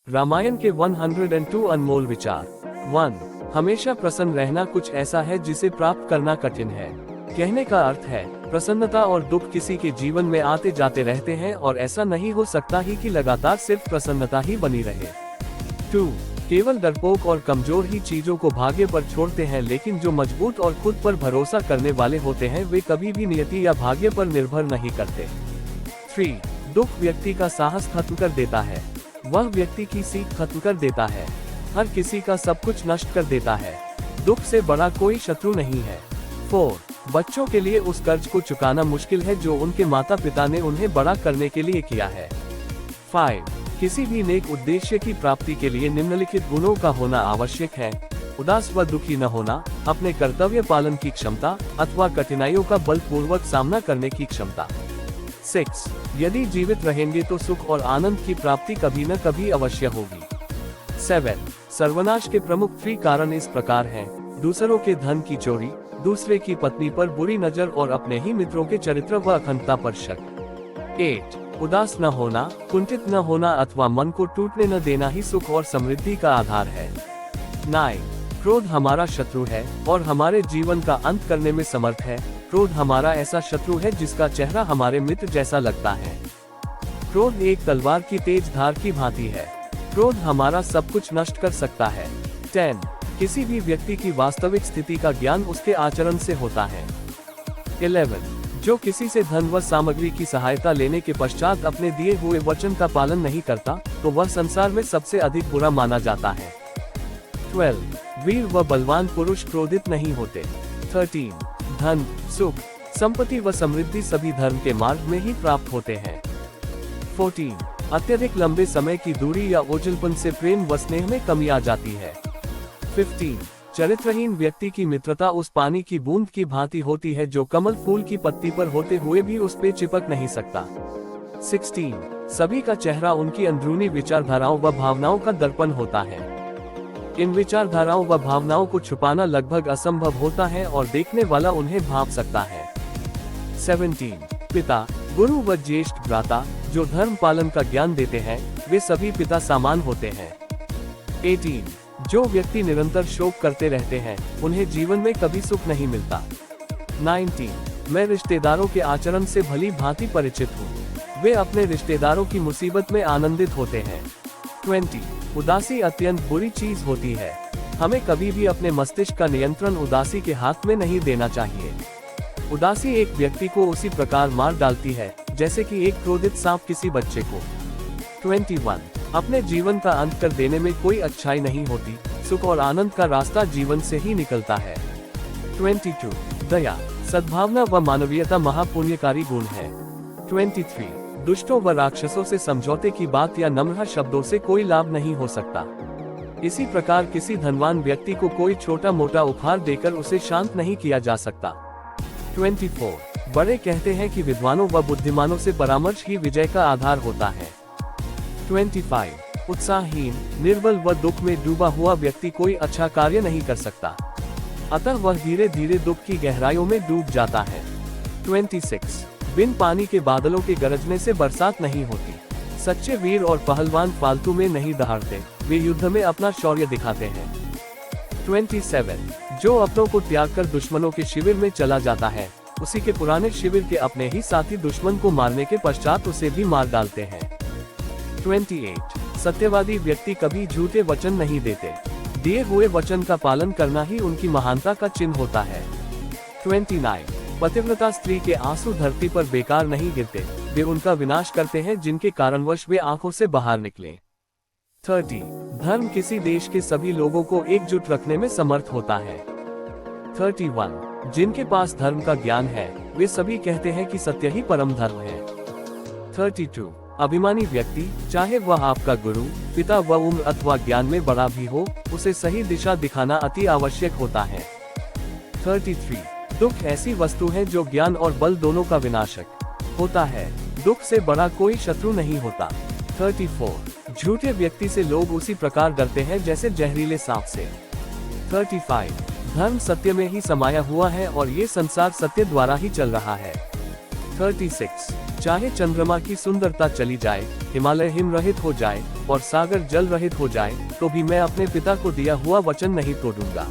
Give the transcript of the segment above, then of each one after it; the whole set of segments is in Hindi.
रामायण के 102 अनमोल विचार। 1. हमेशा प्रसन्न रहना कुछ ऐसा है जिसे प्राप्त करना कठिन है। कहने का अर्थ है, प्रसन्नता और दुख किसी के जीवन में आते जाते रहते हैं और ऐसा नहीं हो सकता ही कि लगातार सिर्फ प्रसन्नता ही बनी रहे। 2. केवल डरपोक और कमजोर ही चीजों को भाग्य पर छोड़ते हैं, लेकिन जो मजबूत और खुद पर भरोसा करने वाले होते हैं वे कभी भी नियति या भाग्य पर निर्भर नहीं करते। 3. दुख व्यक्ति का साहस खत्म कर देता है। वह व्यक्ति की सीख खत्म कर देता है। हर किसी का सब कुछ नष्ट कर देता है। दुख से बड़ा कोई शत्रु नहीं है। 4. बच्चों के लिए उस कर्ज को चुकाना मुश्किल है जो उनके माता पिता ने उन्हें बड़ा करने के लिए किया है। 5. किसी भी नेक उद्देश्य की प्राप्ति के लिए निम्नलिखित गुणों का होना आवश्यक है: उदास व दुखी न होना, अपने कर्तव्य पालन की क्षमता अथवा कठिनाइयों का बलपूर्वक सामना करने की क्षमता। 6. यदि जीवित रहेंगे तो सुख और आनंद की प्राप्ति कभी न कभी अवश्य होगी। 7. सर्वनाश के प्रमुख 3 कारण इस प्रकार हैं: दूसरों के धन की चोरी, दूसरे की पत्नी पर बुरी नजर और अपने ही मित्रों के चरित्र व अखंडता पर शक। 8. उदास न होना, कुंठित न होना अथवा मन को टूटने न देना ही सुख और समृद्धि का आधार है। 9. क्रोध हमारा शत्रु है और हमारे जीवन का अंत करने में समर्थ है। क्रोध हमारा ऐसा शत्रु है जिसका चेहरा हमारे मित्र जैसा लगता है। क्रोध एक तलवार की तेज धार की भांति है। क्रोध हमारा सब कुछ नष्ट कर सकता है। 10. किसी भी व्यक्ति की वास्तविक स्थिति का ज्ञान उसके आचरण से होता है। 11. जो किसी से धन व सामग्री की सहायता लेने के पश्चात अपने दिए हुए वचन का पालन नहीं करता तो वह संसार में सबसे अधिक बुरा माना जाता है। 12. वीर व बलवान पुरुष क्रोधित नहीं होते। 13. धन, सुख, संपत्ति व समृद्धि सभी धर्म के मार्ग में ही प्राप्त होते हैं। 14. अत्यधिक लंबे समय की दूरी या ओझलपन से प्रेम व स्नेह में कमी आ जाती है। 15. चरित्रहीन व्यक्ति की मित्रता उस पानी की बूंद की भांति होती है जो कमल फूल की पत्ती पर होते हुए भी उस पे चिपक नहीं सकता। 16. सभी का चेहरा उनकी अंदरूनी विचारधाराओं व भावनाओं का दर्पण होता है। इन विचारधाराओं व भावनाओं को छुपाना लगभग असंभव होता है और देखने वाला उन्हें भांप सकता है। 17. पिता, गुरु व ज्येष्ठ भ्राता जो धर्म पालन का ज्ञान देते हैं वे सभी पिता समान होते हैं। 18. जो व्यक्ति निरंतर शोक करते रहते हैं उन्हें जीवन में कभी सुख नहीं मिलता। 19. मैं रिश्तेदारों के आचरण से भली भांति परिचित हूँ। वे अपने रिश्तेदारों की मुसीबत में आनंदित होते हैं। 20. उदासी अत्यंत बुरी चीज होती है। हमें कभी भी अपने मस्तिष्क का नियंत्रण उदासी के हाथ में नहीं देना चाहिए। उदासी एक व्यक्ति को उसी प्रकार मार डालती है जैसे कि एक क्रोधित सांप किसी बच्चे को। 21. अपने जीवन का अंत कर देने में कोई अच्छाई नहीं होती। सुख और आनंद का रास्ता जीवन से ही निकलता है। 22. दया, सद्भावना व मानवीयता महापुण्यकारी गुण है। 23. दुष्टों व राक्षसों से समझौते की बात या नम्र शब्दों से कोई लाभ नहीं हो सकता। इसी प्रकार किसी धनवान व्यक्ति को कोई छोटा मोटा उपहार देकर उसे शांत नहीं किया जा सकता। 24. बड़े कहते हैं कि विद्वानों व बुद्धिमानों से परामर्श ही विजय का आधार होता है। 25. उत्साहहीन, निर्बल व दुख में डूबा हुआ व्यक्ति कोई अच्छा कार्य नहीं कर सकता, अतः वह धीरे धीरे दुख की गहराइयों में डूब जाता है। 26. बिन पानी के बादलों के गरजने से बरसात नहीं होती। सच्चे वीर और पहलवान फालतू में नहीं दहाड़ते, वे युद्ध में अपना शौर्य दिखाते हैं। 27. जो अपनों को त्याग कर दुश्मनों के शिविर में चला जाता है उसी के पुराने शिविर के अपने ही साथी दुश्मन को मारने के पश्चात उसे भी मार डालते हैं। 28. सत्यवादी व्यक्ति कभी झूठे वचन नहीं देते। दिए हुए वचन का पालन करना ही उनकी महानता का चिन्ह होता है। 29. पतिव्रता स्त्री के आंसू धरती पर बेकार नहीं गिरते, वे उनका विनाश करते हैं जिनके कारणवश वे आंखों से बाहर निकले। 30. धर्म किसी देश के सभी लोगों को एकजुट रखने में समर्थ होता है। 31. जिनके पास धर्म का ज्ञान है वे सभी कहते हैं कि सत्य ही परम धर्म है। 32. अभिमानी व्यक्ति, चाहे वह आपका गुरु, पिता व उम्र अथवा ज्ञान में बड़ा भी हो, उसे सही दिशा दिखाना अति आवश्यक होता है। 33. दुख ऐसी वस्तु है जो ज्ञान और बल दोनों का विनाशक होता है। दुख से बड़ा कोई शत्रु नहीं होता। 34. झूठे व्यक्ति से लोग उसी प्रकार डरते हैं जैसे जहरीले सांप से। 35. धर्म सत्य में ही समाया हुआ है और ये संसार सत्य द्वारा ही चल रहा है। 36. चाहे चंद्रमा की सुंदरता चली जाए, हिमालय हिमरहित हो जाए और सागर जल रहित हो जाए, तो भी मैं अपने पिता को दिया हुआ वचन नहीं तोड़ूंगा।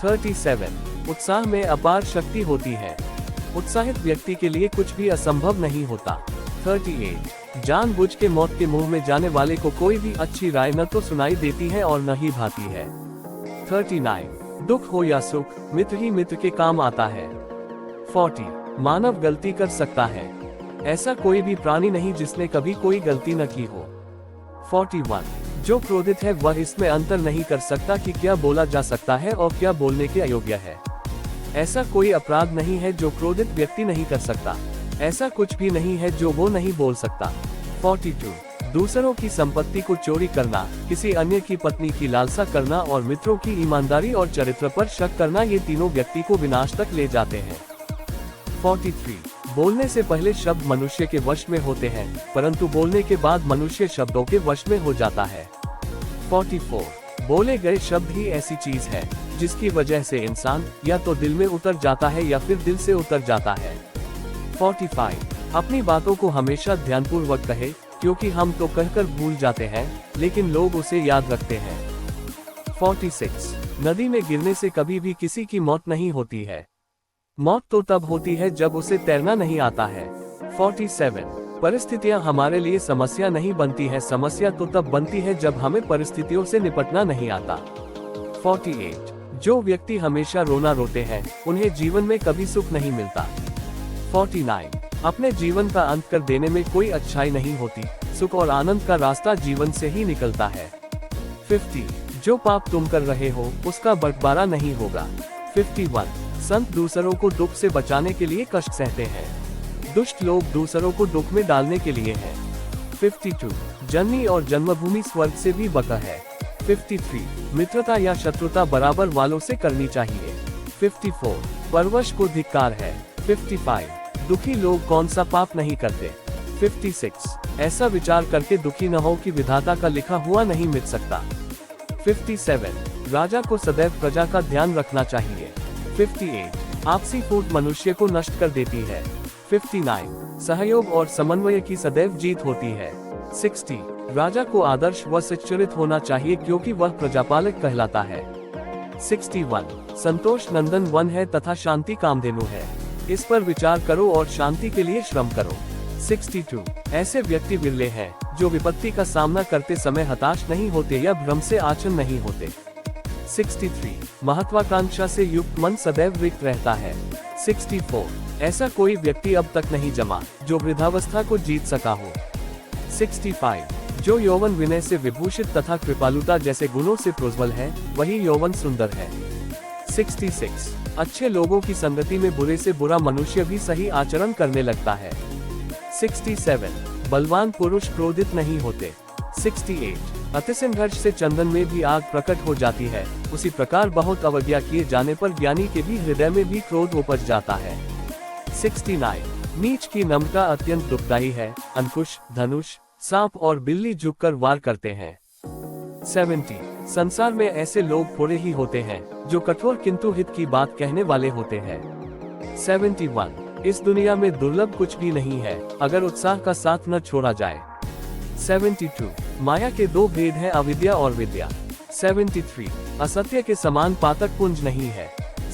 37 उत्साह में अपार शक्ति होती है। उत्साहित व्यक्ति के लिए कुछ भी असंभव नहीं होता। 38 जानबूझ के मौत के मुंह में जाने वाले को कोई भी अच्छी राय न तो सुनाई देती है और न ही भाती है। 39 दुख हो या सुख, मित्र ही मित्र के काम आता है। 40 मानव गलती कर सकता है, ऐसा कोई भी प्राणी नहीं जिसने कभी कोई गलती न की हो। 41 जो क्रोधित है वह इसमें अंतर नहीं कर सकता कि क्या बोला जा सकता है और क्या बोलने के अयोग्य है। ऐसा कोई अपराध नहीं है जो क्रोधित व्यक्ति नहीं कर सकता, ऐसा कुछ भी नहीं है जो वो नहीं बोल सकता। 42 दूसरों की संपत्ति को चोरी करना, किसी अन्य की पत्नी की लालसा करना और मित्रों की ईमानदारी और चरित्र पर शक करना, ये तीनों व्यक्ति को विनाश तक ले जाते हैं। 43 बोलने से पहले शब्द मनुष्य के वश में होते हैं, परंतु बोलने के बाद मनुष्य शब्दों के वश में हो जाता है। 44 बोले गए शब्द ही ऐसी चीज है जिसकी वजह से इंसान या तो दिल में उतर जाता है या फिर दिल से उतर जाता है। 45 अपनी बातों को हमेशा ध्यानपूर्वक कहे, क्योंकि हम तो कहकर भूल जाते हैं लेकिन लोग उसे याद रखते हैं। 46 नदी में गिरने से कभी भी किसी की मौत नहीं होती है, मौत तो तब होती है जब उसे तैरना नहीं आता है। 47 परिस्थितियां हमारे लिए समस्या नहीं बनती है, समस्या तो तब बनती है जब हमें परिस्थितियों से निपटना नहीं आता। 48 जो व्यक्ति हमेशा रोना रोते हैं उन्हें जीवन में कभी सुख नहीं मिलता। 49 अपने जीवन का अंत कर देने में कोई अच्छाई नहीं होती, सुख और आनंद का रास्ता जीवन से ही निकलता है। 50 जो पाप तुम कर रहे हो उसका बंटवारा नहीं होगा। 51 संत दूसरों को दुख से बचाने के लिए कष्ट सहते हैं, दुष्ट लोग दूसरों को दुख में डालने के लिए हैं। 52 जननी और जन्मभूमि स्वर्ग से भी बका है। 53 मित्रता या शत्रुता बराबर वालों से करनी चाहिए। 54 परवश को धिक्कार है। 55 दुखी लोग कौन सा पाप नहीं करते। 56 ऐसा विचार करके दुखी न हो कि विधाता का लिखा हुआ नहीं मिट सकता। 57 राजा को सदैव प्रजा का ध्यान रखना चाहिए। 58 आपसी फूट मनुष्य को नष्ट कर देती है। 59 सहयोग और समन्वय की सदैव जीत होती है। 60 राजा को आदर्श व सच्चरित होना चाहिए क्योंकि वह प्रजापालक कहलाता है। 61 संतोष नंदन वन है तथा शांति कामधेनु है, इस पर विचार करो और शांति के लिए श्रम करो। 62 ऐसे व्यक्ति विरले हैं जो विपत्ति का सामना करते समय हताश नहीं होते या भ्रम से आचन नहीं होते। 63 महत्वाकांक्षा से युक्त मन सदैव रिक्त रहता है। 64 ऐसा कोई व्यक्ति अब तक नहीं जमा जो वृद्धावस्था को जीत सका हो। 65 जो यौवन विनय से विभूषित तथा कृपालुता जैसे गुणों से प्रोज्वल है वही यौवन सुंदर है। 66 अच्छे लोगों की संगति में बुरे से बुरा मनुष्य भी सही आचरण करने लगता है। 67 बलवान पुरुष क्रोधित नहीं होते। 68 अतिसंघर्ष से चंदन में भी आग प्रकट हो जाती है, उसी प्रकार बहुत अवज्ञा किए जाने पर ज्ञानी के भी हृदय में भी क्रोध उपज जाता है। 69 नीच की नम्रता अत्यंत दुखदायी है, अंकुश, धनुष, सांप और बिल्ली झुककर वार करते हैं। 70 संसार में ऐसे लोग थोड़े ही होते हैं जो कठोर किंतु हित की बात कहने वाले होते हैं। 71 इस दुनिया में दुर्लभ कुछ भी नहीं है अगर उत्साह का साथ न छोड़ा जाए। 72 माया के दो भेद हैं, अविद्या और विद्या। 73 असत्य के समान पातक पुंज नहीं है,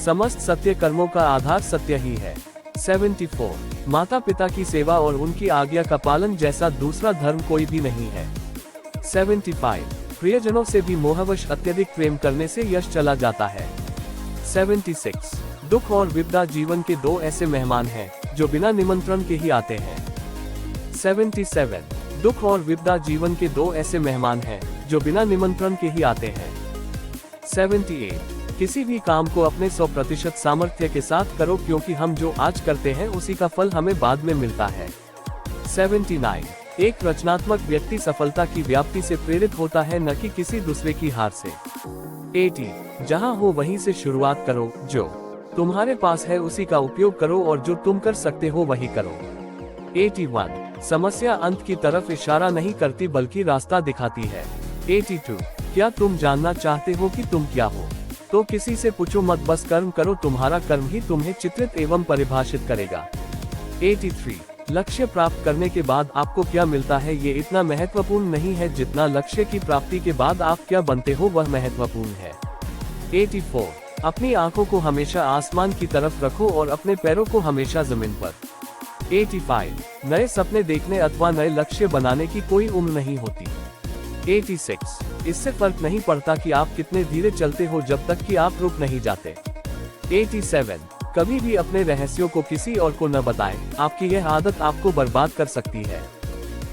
समस्त सत्य कर्मों का आधार सत्य ही है। 74 माता पिता की सेवा और उनकी आज्ञा का पालन जैसा दूसरा धर्म कोई भी नहीं है। 75 प्रियजनों से भी मोहवश अत्यधिक प्रेम करने से यश चला जाता है। 76 दुख और विपदा जीवन के दो ऐसे मेहमान हैं जो बिना निमंत्रण के ही आते हैं। 77 दुख और विपदा जीवन के दो ऐसे मेहमान हैं जो बिना निमंत्रण के ही आते हैं। 78 किसी भी काम को अपने 100% सामर्थ्य के साथ करो क्योंकि हम जो आज करते हैं उसी का फल हमें बाद में मिलता है। 79 एक रचनात्मक व्यक्ति सफलता की व्याप्ति से प्रेरित होता है न कि किसी दूसरे की हार से। 80 जहां हो वहीं से शुरुआत करो, जो तुम्हारे पास है उसी का उपयोग करो और जो तुम कर सकते हो वही करो। 81 समस्या अंत की तरफ इशारा नहीं करती बल्कि रास्ता दिखाती है। 82 क्या तुम जानना चाहते हो कि तुम क्या हो, तो किसी से पूछो मत, बस कर्म करो, तुम्हारा कर्म ही तुम्हें चित्रित एवं परिभाषित करेगा। 83 लक्ष्य प्राप्त करने के बाद आपको क्या मिलता है ये इतना महत्वपूर्ण नहीं है जितना लक्ष्य की प्राप्ति के बाद आप क्या बनते हो वह महत्वपूर्ण है। 84 अपनी आंखों को हमेशा आसमान की तरफ रखो और अपने पैरों को हमेशा जमीन पर। 85 नए सपने देखने अथवा नए लक्ष्य बनाने की कोई उम्र नहीं होती। 86 इससे फर्क नहीं पड़ता कि आप कितने धीरे चलते हो जब तक कि आप रुक नहीं जाते। 87 कभी भी अपने रहस्यों को किसी और को न बताएं, आपकी यह आदत आपको बर्बाद कर सकती है।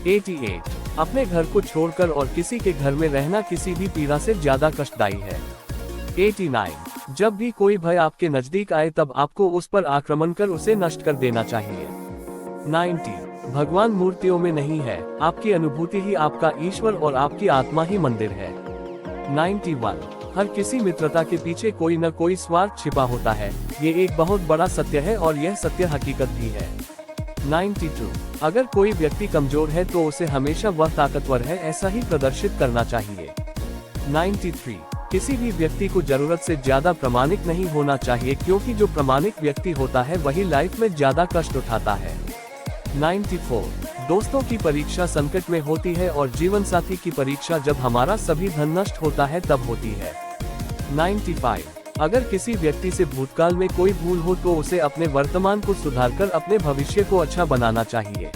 88 अपने घर को छोड़कर और किसी के घर में रहना किसी भी पीड़ा से ज्यादा कष्टदायी है। 89 जब भी कोई भय आपके नजदीक आए तब आपको उस पर आक्रमण कर उसे नष्ट कर देना चाहिए। 90 भगवान मूर्तियों में नहीं है, आपकी अनुभूति ही आपका ईश्वर और आपकी आत्मा ही मंदिर है। 91 हर किसी मित्रता के पीछे कोई न कोई स्वार्थ छिपा होता है, ये एक बहुत बड़ा सत्य है और यह सत्य हकीकत भी है। 92 अगर कोई व्यक्ति कमजोर है तो उसे हमेशा वह ताकतवर है ऐसा ही प्रदर्शित करना चाहिए। 93 किसी भी व्यक्ति को जरूरत से ज्यादा प्रामाणिक नहीं होना चाहिए क्योंकि जो प्रामाणिक व्यक्ति होता है वही लाइफ में ज्यादा कष्ट उठाता है। 94 दोस्तों की परीक्षा संकट में होती है और जीवन साथी की परीक्षा जब हमारा सभी धन नष्ट होता है तब होती है। 95 अगर किसी व्यक्ति से भूतकाल में कोई भूल हो तो उसे अपने वर्तमान को सुधारकर अपने भविष्य को अच्छा बनाना चाहिए।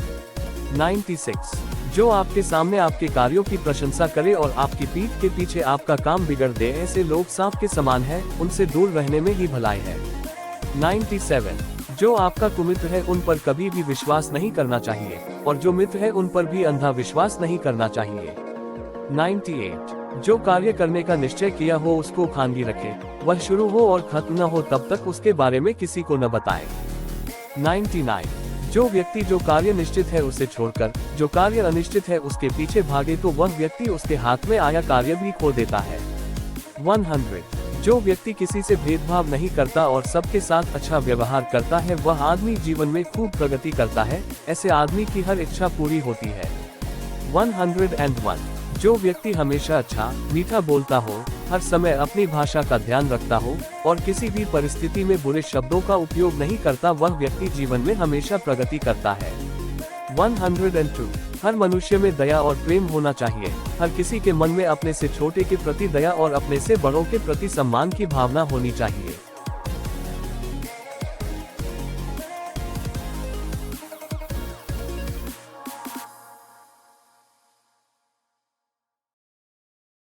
96 जो आपके सामने आपके कार्यों की प्रशंसा करे और आपकी पीठ के पीछे आपका काम बिगड़ दे, ऐसे लोग सांप के समान हैं, उनसे दूर रहने में ही भलाई है। 97 जो आपका कुमित्र है उन पर कभी भी विश्वास नहीं करना चाहिए और जो मित्र है उन पर भी अंधा विश्वास नहीं करना चाहिए। 98 जो कार्य करने का निश्चय किया हो उसको खानगी रखे, वह शुरू हो और खत्म न हो तब तक उसके बारे में किसी को न बताएं। 99 जो व्यक्ति जो कार्य निश्चित है उसे छोड़कर जो कार्य अनिश्चित है उसके पीछे भागे तो वह व्यक्ति उसके हाथ में आया कार्य भी खो देता है। 100 जो व्यक्ति किसी से भेदभाव नहीं करता और सबके साथ अच्छा व्यवहार करता है वह आदमी जीवन में खूब प्रगति करता है, ऐसे आदमी की हर इच्छा पूरी होती है। 101 जो व्यक्ति हमेशा अच्छा मीठा बोलता हो, हर समय अपनी भाषा का ध्यान रखता हो और किसी भी परिस्थिति में बुरे शब्दों का उपयोग नहीं करता वह व्यक्ति जीवन में हमेशा प्रगति करता है। 102 हर मनुष्य में दया और प्रेम होना चाहिए, हर किसी के मन में अपने से छोटे के प्रति दया और अपने से बड़ों के प्रति सम्मान की भावना होनी चाहिए।